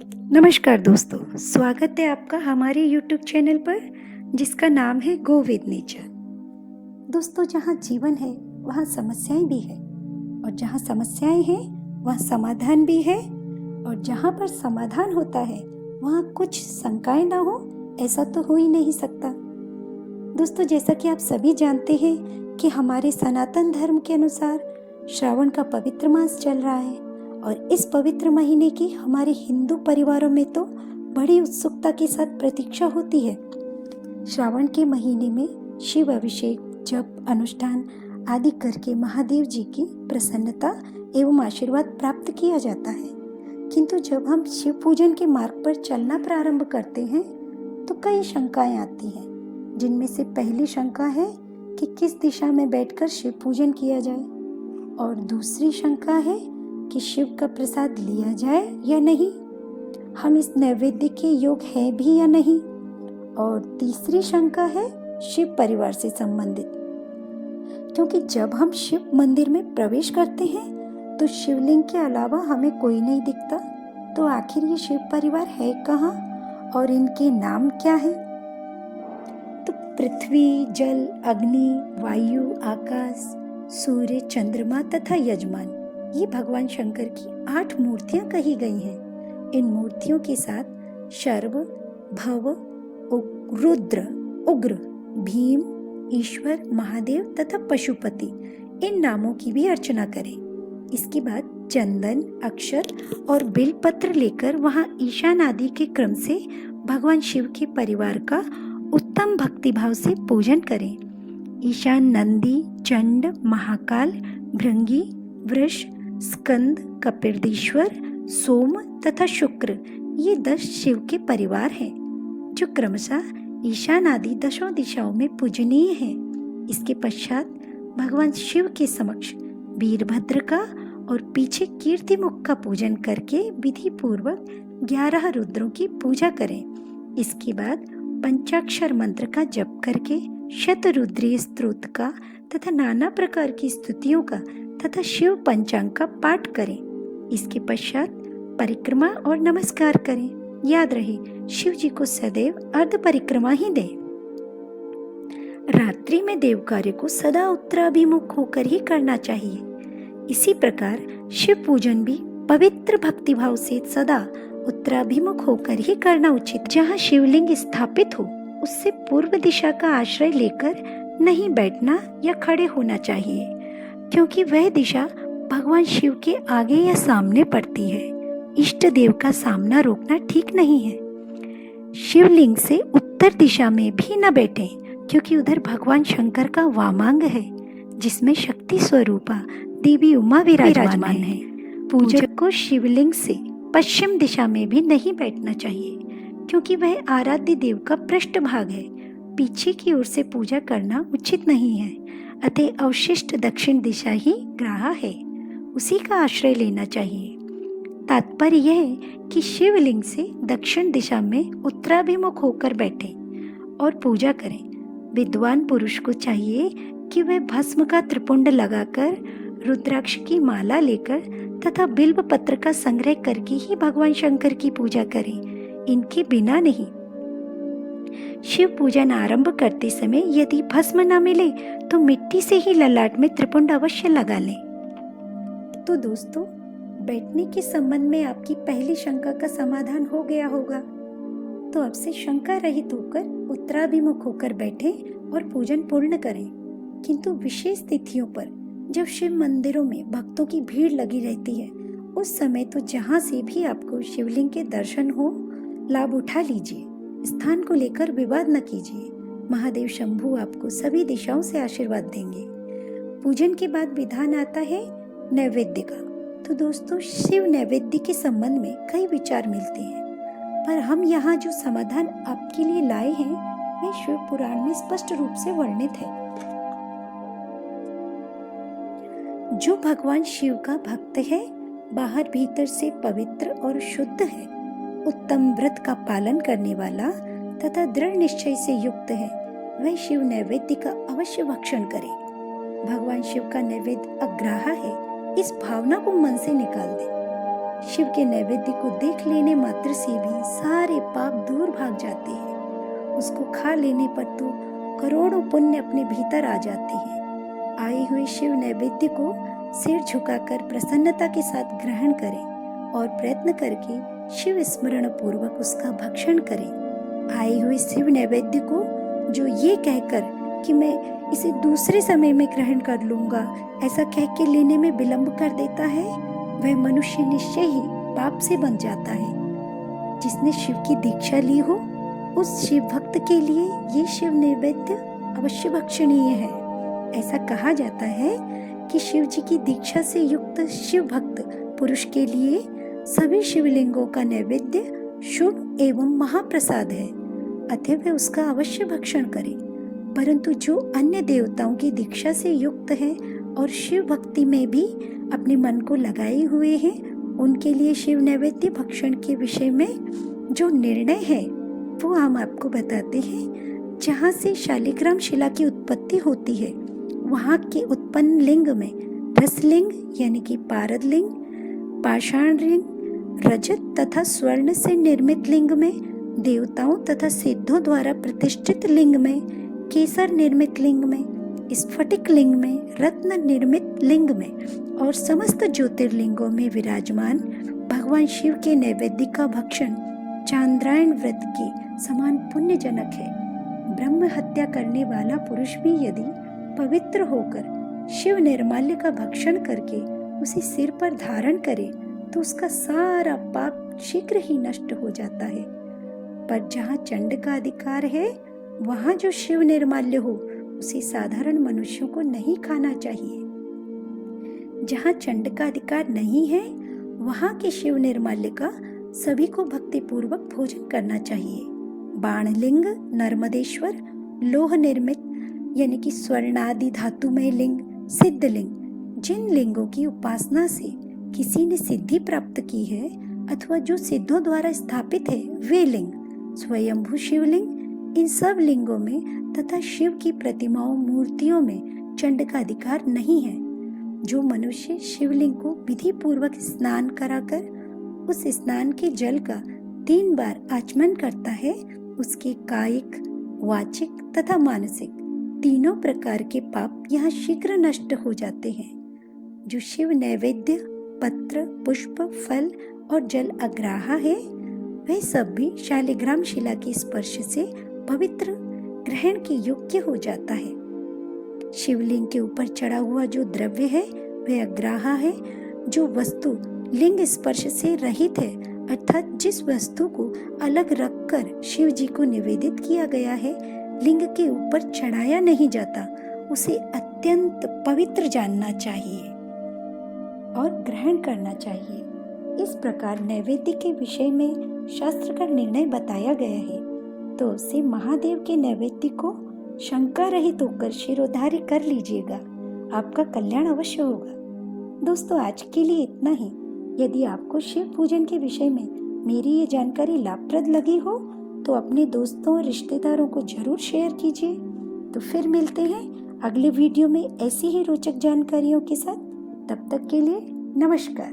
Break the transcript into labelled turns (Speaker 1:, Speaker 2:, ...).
Speaker 1: नमस्कार दोस्तों, स्वागत है आपका हमारे YouTube चैनल पर जिसका नाम है गो विद नेचर। दोस्तों, जहाँ जीवन है वहाँ समस्याएं भी है और जहाँ समस्याएं हैं वहाँ समाधान भी है और जहाँ पर समाधान होता है वहाँ कुछ शंकाएं ना हो ऐसा तो हो ही नहीं सकता। दोस्तों, जैसा कि आप सभी जानते हैं कि हमारे सनातन धर्म के अनुसार श्रावण का पवित्र मास चल रहा है और इस पवित्र महीने की हमारे हिंदू परिवारों में तो बड़ी उत्सुकता के साथ प्रतीक्षा होती है। श्रावण के महीने में शिव अभिषेक, जप, अनुष्ठान आदि करके महादेव जी की प्रसन्नता एवं आशीर्वाद प्राप्त किया जाता है। किंतु जब हम शिव पूजन के मार्ग पर चलना प्रारंभ करते हैं तो कई शंकाएं आती हैं, जिनमें से पहली शंका है कि किस दिशा में बैठकर शिव पूजन किया जाए और दूसरी शंका है कि शिव का प्रसाद लिया जाए या नहीं, हम इस नैवेद्य के योग है भी या नहीं, और तीसरी शंका है शिव परिवार से संबंधित, क्योंकि जब हम शिव मंदिर में प्रवेश करते हैं तो शिवलिंग के अलावा हमें कोई नहीं दिखता। तो आखिर ये शिव परिवार है कहाँ और इनके नाम क्या है? तो पृथ्वी, जल, अग्नि, वायु, आकाश, सूर्य, चंद्रमा तथा यजमान, ये भगवान शंकर की 8 मूर्तियां कही गई हैं। इन मूर्तियों के साथ शर्व, भव, रुद्र, उग्र, भीम, ईश्वर, महादेव तथा पशुपति, इन नामों की भी अर्चना करें। इसके बाद चंदन, अक्षर और बेलपत्र लेकर वहां ईशान आदि के क्रम से भगवान शिव के परिवार का उत्तम भक्तिभाव से पूजन करें। ईशान नंदी, चंड, महाकाल, भृंगी, वृष, स्कंद, कपिलदेश्वर, सोम तथा शुक्र, ये 10 शिव के परिवार हैं जो क्रमशः ईशान आदि 10 दिशाओं में पूजनीय हैं। इसके पश्चात भगवान शिव के समक्ष वीरभद्र का और पीछे कीर्तिमुख का पूजन करके विधि पूर्वक 11 रुद्रों की पूजा करें। इसके बाद पंचाक्षर मंत्र का जप करके शतरुद्रीय स्तोत्र का तथा नाना प्रकार की स्तुतियों का तथा शिव पंचांग का पाठ करें। इसके पश्चात परिक्रमा और नमस्कार करें। याद रहे, शिव जी को सदैव अर्ध परिक्रमा ही दें। रात्रि में देव कार्य को सदा उत्तराभिमुख होकर ही करना चाहिए। इसी प्रकार शिव पूजन भी पवित्र भक्तिभाव से सदा उत्तराभिमुख होकर ही करना उचित। जहाँ शिवलिंग स्थापित हो उससे पूर्व दिशा का आश्रय लेकर नहीं बैठना या खड़े होना चाहिए, क्योंकि वह दिशा भगवान शिव के आगे या सामने पड़ती है। इष्ट देव का सामना रोकना ठीक नहीं है। शिवलिंग से उत्तर दिशा में भी न बैठें, क्योंकि उधर भगवान शंकर का वामांग है जिसमें शक्ति स्वरूपा देवी उमा विराजमान है। पूजक को शिवलिंग से पश्चिम दिशा में भी नहीं बैठना चाहिए, क्योंकि वह आराध्य देव का पृष्ठभाग है। पीछे की ओर से पूजा करना उचित नहीं है। अतः अवशिष्ट दक्षिण दिशा ही ग्राह्य है, उसी का आश्रय लेना चाहिए। तात्पर्य यह है कि शिवलिंग से दक्षिण दिशा में उत्तराभिमुख होकर बैठें और पूजा करें। विद्वान पुरुष को चाहिए कि वह भस्म का त्रिपुंड लगाकर, रुद्राक्ष की माला लेकर तथा बिल्व पत्र का संग्रह करके ही भगवान शंकर की पूजा करें, इनके बिना नहीं। शिव पूजन आरंभ करते समय यदि भस्म न मिले तो मिट्टी से ही ललाट में त्रिपुंड अवश्य लगा लें। तो दोस्तों, बैठने के संबंध में आपकी पहली शंका का समाधान हो गया होगा। तो अब से शंका रहित होकर उत्तराभिमुख होकर बैठें और पूजन पूर्ण करें। किंतु विशेष तिथियों पर जब शिव मंदिरों में भक्तों की भीड़ लगी रहती है, उस समय तो जहाँ से भी आपको शिवलिंग के दर्शन हो, लाभ उठा लीजिए। स्थान को लेकर विवाद न कीजिए। महादेव शंभु आपको सभी दिशाओं से आशीर्वाद देंगे। पूजन के बाद विधान आता है नैवेद्य का। तो दोस्तों, शिव नैवेद्य के संबंध में कई विचार मिलते हैं, पर हम यहाँ जो समाधान आपके लिए लाए हैं वह शिव पुराण में स्पष्ट रूप से वर्णित है। जो भगवान शिव का भक्त है, बाहर भीतर से पवित्र और शुद्ध है, उत्तम व्रत का पालन करने वाला तथा दृढ़ निश्चय से युक्त है, वह शिव नैवेद्य का अवश्य भक्षण करे। भगवान शिव का नैवेद्य अग्राह्य है, इस भावना को मन से निकाल दे। शिव के नैवेद्य को देख लेने मात्र से भी सारे पाप दूर भाग जाते हैं। उसको खा लेने पर तो करोड़ों पुण्य अपने भीतर आ जाते हैं। आए हुए शिव नैवेद्य को सिर झुकाकर प्रसन्नता के साथ ग्रहण करें और प्रयत्न करके शिव स्मरण पूर्वक उसका भक्षण करें। आए हुए शिव नैवेद्य को जो ये कहकर कि मैं इसे दूसरे समय में ग्रहण कर लूंगा, ऐसा कह के लेने में विलंब कर देता है, वह मनुष्य निश्चय ही पाप से बन जाता है। जिसने शिव की दीक्षा ली हो उस शिव भक्त के लिए ये शिव नैवेद्य अवश्य भक्षणीय है। ऐसा कहा जाता है कि शिव जी की दीक्षा से युक्त शिव भक्त पुरुष के लिए सभी शिवलिंगों का नैवेद्य शुभ एवं महाप्रसाद है, अतः वे उसका अवश्य भक्षण करें। परंतु जो अन्य देवताओं की दीक्षा से युक्त है और शिव भक्ति में भी अपने मन को लगाए हुए हैं, उनके लिए शिव नैवेद्य भक्षण के विषय में जो निर्णय है वो हम आपको बताते हैं। जहाँ से शालिग्राम शिला की उत्पत्ति होती है, वहाँ के उत्पन्न लिंग में रसलिंग यानी कि पारद लिंग, पाषाण लिंग, रजत तथा स्वर्ण से निर्मित लिंग में, देवताओं तथा सिद्धों द्वारा प्रतिष्ठित लिंग में, केसर निर्मित लिंग में, स्फटिक लिंग में, रत्न निर्मित लिंग में और समस्त ज्योतिर्लिंगों में विराजमान भगवान शिव के नैवेद्य का भक्षण चांद्रायण व्रत के समान पुण्यजनक है। ब्रह्म हत्या करने वाला पुरुष भी यदि पवित्र होकर शिव निर्माल्य का भक्षण करके उसे सिर पर धारण करे तो उसका सारा पाप शीघ्र ही नष्ट हो जाता है। पर जहाँ चंड का अधिकार है, वहाँ जो शिव निर्माल्य हो उसे साधारण मनुष्यों को नहीं खाना चाहिए। जहाँ चंड का अधिकार नहीं है, वहाँ के शिव निर्माल्य का सभी को भक्ति पूर्वक भोजन करना चाहिए। बाणलिंग, नर्मदेश्वर, लोह निर्मित यानी कि स्वर्णादि धातुमय लिंग, सिद्धलिंग, जिन लिंगों की उपासना से किसी ने सिद्धि प्राप्त की है अथवा जो सिद्धों द्वारा स्थापित है, वे लिंग, स्वयंभू शिवलिंग, इन सब लिंगों में तथा शिव की प्रतिमाओं मूर्तियों में चंड का अधिकार नहीं है। जो मनुष्य शिवलिंग को विधि पूर्वक स्नान कराकर उस स्नान के जल का 3 बार आचमन करता है, उसके कायिक, वाचिक तथा मानसिक तीनों प्रकार के पाप यहाँ शीघ्र नष्ट हो जाते हैं। जो शिव नैवेद्य, पत्र, पुष्प, फल और जल अग्राहा है, वह सब भी शालिग्राम शिला के स्पर्श से पवित्र ग्रहण के योग्य हो जाता है। शिवलिंग के ऊपर चढ़ा हुआ जो द्रव्य है वह अग्राहा है। जो वस्तु लिंग स्पर्श से रहित है, अर्थात जिस वस्तु को अलग रखकर शिव जी को निवेदित किया गया है, लिंग के ऊपर चढ़ाया नहीं जाता, उसे अत्यंत पवित्र जानना चाहिए और ग्रहण करना चाहिए। इस प्रकार नैवेद्य के विषय में शास्त्र का निर्णय बताया गया है, तो उसे महादेव के नैवेद्य को शंका रहित होकर शिरोधार्य कर लीजिएगा, आपका कल्याण अवश्य होगा। दोस्तों, आज के लिए इतना ही। यदि आपको शिव पूजन के विषय में मेरी ये जानकारी लाभप्रद लगी हो तो अपने दोस्तों और रिश्तेदारों को जरूर शेयर कीजिए। तो फिर मिलते हैं अगले वीडियो में ऐसी ही रोचक जानकारियों के साथ। तब तक के लिए नमस्कार।